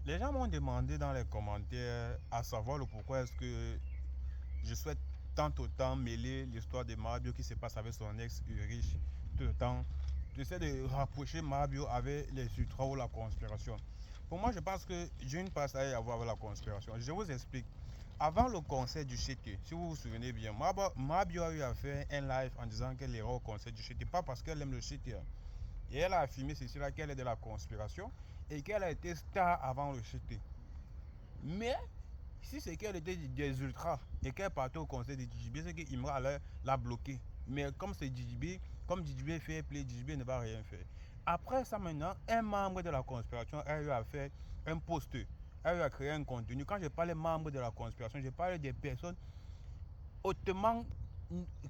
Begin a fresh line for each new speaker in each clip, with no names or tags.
Les gens m'ont demandé dans les commentaires à savoir le pourquoi est-ce que je souhaite tant autant mêler l'histoire de Mabio qui se passe avec son ex Ulrich. Tout le temps, j'essaie de rapprocher Mabio avec les ultras ou la conspiration. Pour moi, je pense que d'une part, ça a à voir avec la conspiration. Je vous explique. Avant le concert du CT, si vous vous souvenez bien, Mabio a eu à faire un live en disant qu'elle ira au concert du CT, pas parce qu'elle aime le CT. Et elle a affirmé ceci là qu'elle est de la conspiration et qu'elle a été star avant le CT. Mais si c'est qu'elle était des ultras et qu'elle partait au conseil de DJB, c'est qu'Imra allait la bloquer. Mais comme c'est DJB, comme DJB fait play, DJB ne va rien faire. Après ça maintenant, un membre de la conspiration a eu à faire un post, a eu à créer un contenu. Quand je parle membres de la conspiration, je parle des personnes hautement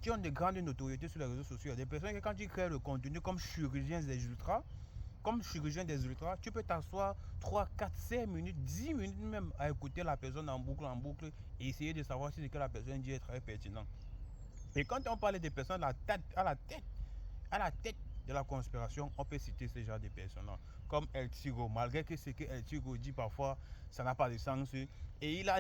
qui ont de grandes notoriétés sur les réseaux sociaux. Des personnes qui quand tu crées le contenu comme chirurgien des ultras, tu peux t'asseoir 3, 4, 5 minutes, 10 minutes même à écouter la personne en boucle et essayer de savoir si ce que la personne dit est très pertinent. Et quand on parle des personnes à la tête de la conspiration, on peut citer ce genre de personnes-là, comme El Tigo, malgré que ce que El Tigo dit parfois, ça n'a pas de sens, et il a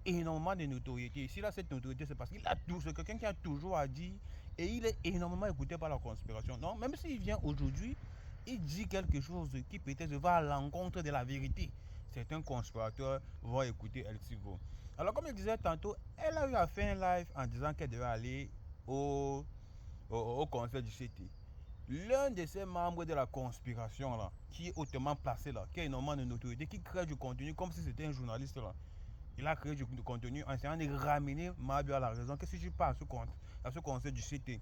énormément de notoriété. S'il a cette notoriété, c'est parce qu'il a tout, c'est quelqu'un qui a toujours à dire, et il est énormément écouté par la conspiration. Donc, même s'il vient aujourd'hui, il dit quelque chose qui peut-être va à l'encontre de la vérité. Certains conspirateurs vont écouter El Tigo. Alors, comme je disais tantôt, elle a eu à faire un live en disant qu'elle devait aller au, au conseil du CT. L'un de ces membres de la conspiration là, qui est hautement placé là, qui a énormément de notoriété, qui crée du contenu comme si c'était un journaliste là. Il a créé du contenu en essayant de ramener Mabio à la raison. Que si tu pars à ce conseil du CT,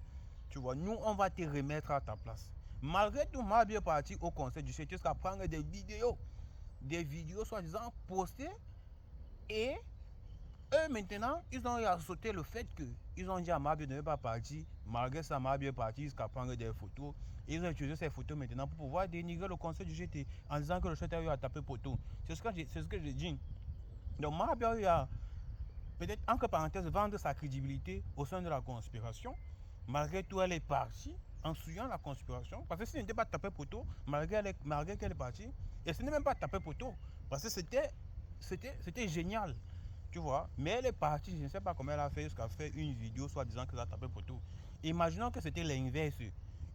tu vois, nous on va te remettre à ta place. Malgré tout, Mabio est parti au conseil du CT jusqu'à prendre des vidéos soi-disant postées et eux, maintenant, ils ont sauté le fait qu'ils ont dit à Mabio de ne pas partir. Malgré ça, Mabio est parti jusqu'à prendre des photos. Ils ont utilisé ces photos maintenant pour pouvoir dénigrer le conseil du GT en disant que le GT a eu à taper poteau. C'est ce que j'ai dit. Donc, Mabio a eu à, peut-être, entre parenthèses, vendre sa crédibilité au sein de la conspiration. Malgré tout, elle est partie en suyant la conspiration. Parce que si elle n'était pas tapé poteau, malgré qu'elle est partie, et ce n'est même pas tapé poteau. Parce que c'était génial. Tu vois, mais elle est partie, je ne sais pas comment elle a fait jusqu'à faire une vidéo soit disant qu'elle a tapé pour tout. Imaginons que c'était l'inverse.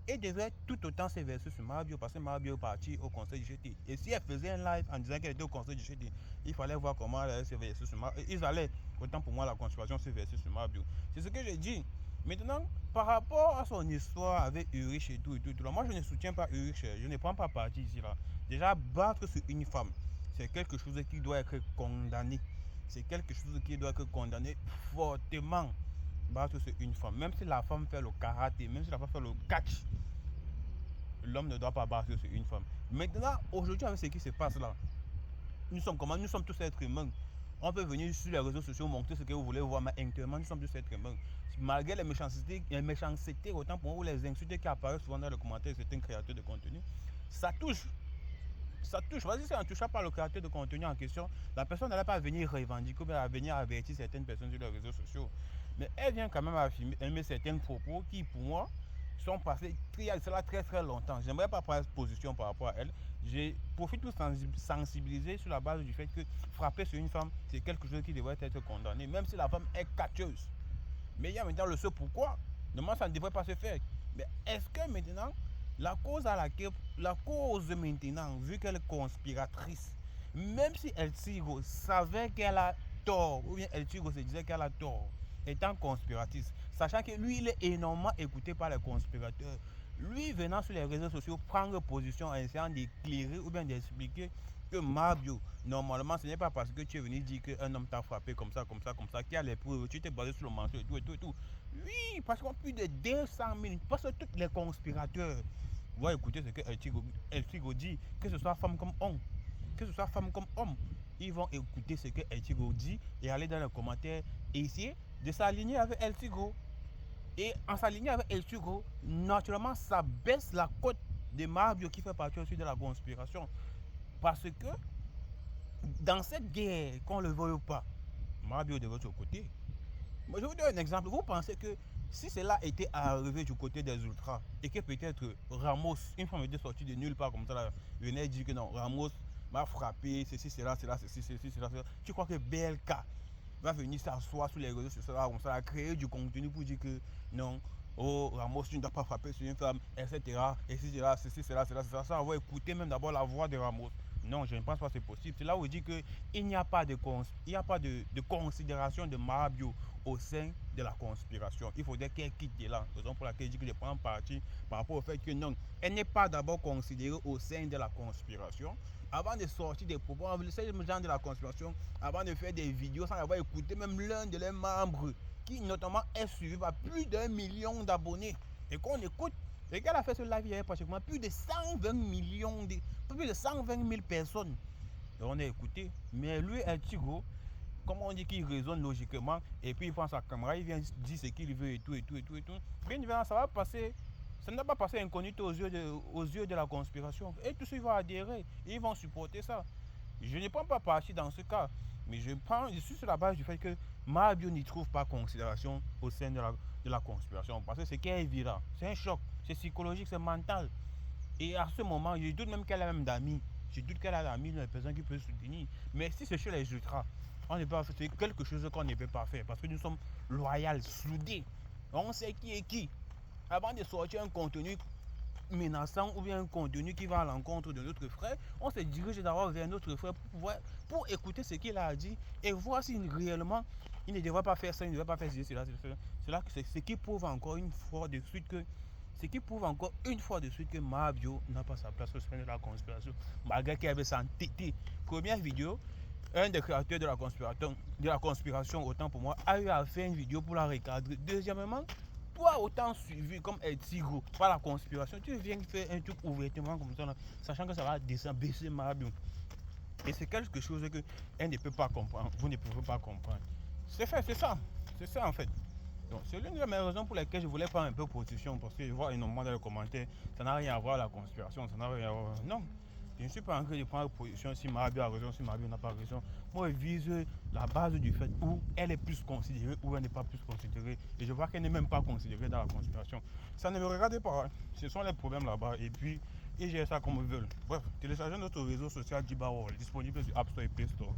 Elle devait tout autant se verser sur Mabio parce que Mabio est parti au conseil du GT. Et si elle faisait un live en disant qu'elle était au conseil du GT, il fallait voir comment elle allait se verser sur Mabio. Ils allaient, autant pour moi, la conspiration se verser sur Mabio. C'est ce que j'ai dit. Maintenant, par rapport à son histoire avec Ulrich et tout, moi je ne soutiens pas Ulrich, je ne prends pas parti ici là. Déjà, battre sur une femme, c'est quelque chose qui doit être condamné. C'est quelque chose qui doit être condamné fortement. Battre sur une femme. Même si la femme fait le karaté, même si la femme fait le catch, l'homme ne doit pas battre sur une femme. Maintenant, aujourd'hui, avec ce qui se passe là, nous sommes comment? Nous sommes tous êtres humains. On peut venir sur les réseaux sociaux montrer ce que vous voulez voir, mais intérieurement, nous sommes tous êtres humains. Malgré les méchancetés, autant pour vous, les insultes qui apparaissent souvent dans les commentaires de certains créateurs de contenu, ça touche. Ça touche. Vas-y, si on ne touche pas le créateur de contenu en question, la personne n'allait pas venir revendiquer ou bien venir avertir certaines personnes sur les réseaux sociaux. Mais elle vient quand même affirmer certains propos qui, pour moi, sont passés il y a cela très très longtemps. J'aimerais pas prendre position par rapport à elle. Je profite pour sensibiliser sur la base du fait que frapper sur une femme, c'est quelque chose qui devrait être condamné, même si la femme est catcheuse. Mais il y a maintenant le ce pourquoi. Normalement, ça ne devrait pas se faire. Mais est-ce que maintenant, la cause maintenant, vu qu'elle est conspiratrice, même si El Tigo savait qu'elle a tort, ou bien El Tigo se disait qu'elle a tort, étant conspiratrice, sachant que lui, il est énormément écouté par les conspirateurs, lui venant sur les réseaux sociaux prendre position en essayant d'éclairer ou bien d'expliquer que Mabio, normalement, ce n'est pas parce que tu es venu dire qu'un homme t'a frappé comme ça, qu'il y a les preuves, tu t'es basé sur le mensonge et tout. Oui, parce qu'on a plus de 200 000, parce que tous les conspirateurs vont écouter ce que El Tigo dit, que ce soit femme comme homme, ils vont écouter ce que El Tigo dit et aller dans les commentaires et essayer de s'aligner avec El Tigo. Et en s'alignant avec El Tigo, naturellement, ça baisse la cote de Mabio qui fait partie aussi de la conspiration. Parce que dans cette guerre, qu'on le veuille ou pas, Mabio est de votre côté. Moi, je vous donne un exemple. Vous pensez que si cela était arrivé du côté des ultras et que peut-être Ramos, une femme était sortie de nulle part comme ça, là, venait dire que non, Ramos m'a frappé, ceci, cela, ceci, cela. Tu crois que BLK va venir s'asseoir sur les réseaux sociaux, comme ça, créer du contenu pour dire que non, oh Ramos, tu ne dois pas frapper sur une femme, etc. Ceci, cela, ça, on va écouter même d'abord la voix de Ramos. Non, je ne pense pas que c'est possible. C'est là où il dit qu'il n'y a pas de considération de Mabio au sein de la conspiration. Il faudrait qu'elle quitte de là. Raison pour laquelle il dit que je prends parti par rapport au fait que non, elle n'est pas d'abord considérée au sein de la conspiration. Avant de sortir des propos, ces gens de la conspiration, avant de faire des vidéos sans avoir écouté même l'un de leurs membres, qui notamment est suivi par plus d'1 million d'abonnés, et qu'on écoute. Et qu'elle a fait ce live hier pratiquement plus de 120 millions, plus de 120 000 personnes. Et on a écouté. Mais lui, un petit gros, comme on dit qu'il raisonne logiquement, et puis il prend sa caméra, il vient dire ce qu'il veut et tout. Bien, ça va passer. Ça ne va pas passer incognito aux yeux de la conspiration. Et tous ceux vont adhérer. Et ils vont supporter ça. Je ne prends pas parti dans ce cas. Mais je suis sur la base du fait que Mabio n'y trouve pas considération au sein de la conspiration. Parce que c'est qu'elle vit là. C'est un choc. C'est psychologique, c'est mental. Et à ce moment, je doute même qu'elle a même d'amis. Je doute qu'elle a d'amis, une personne qui peut soutenir. Mais si c'est sur les ultras, on ne peut pas faire. C'est quelque chose qu'on ne peut pas faire. Parce que nous sommes loyaux, soudés. On sait qui est qui. Avant de sortir un contenu menaçant ou bien un contenu qui va à l'encontre de notre frère, on se dirige d'abord vers notre frère pour écouter ce qu'il a dit et voir si réellement il ne devrait pas faire ça, il ne devrait pas faire cela. C'est ce qui prouve encore une fois de suite que Mabio n'a pas sa place au sein de la conspiration, malgré qu'il avait s'entêté. Première vidéo, un des créateurs de la conspiration, autant pour moi, a eu à faire une vidéo pour la recadrer. Deuxièmement, toi autant suivi comme un tigre par la conspiration, tu viens faire un truc ouvertement comme ça, là, sachant que ça va descendre, baisser Mabio. Et c'est quelque chose que elle ne peut pas comprendre, vous ne pouvez pas comprendre. C'est ça en fait. Donc c'est l'une des raisons pour lesquelles je voulais prendre un peu position, parce que je vois énormément dans les commentaires, ça n'a rien à voir avec la conspiration, ça n'a rien à voir. Non, je ne suis pas en train de prendre position si Mabio a raison, si Mabio n'a pas raison. Moi, je vise la base du fait où elle est plus considérée, ou elle n'est pas plus considérée. Et je vois qu'elle n'est même pas considérée dans la conspiration. Ça ne me regarde pas, hein. Ce sont les problèmes là-bas. Et puis, ils gèrent ça comme ils veulent. Bref, téléchargez notre réseau social Djiba World, disponible sur App Store et Play Store.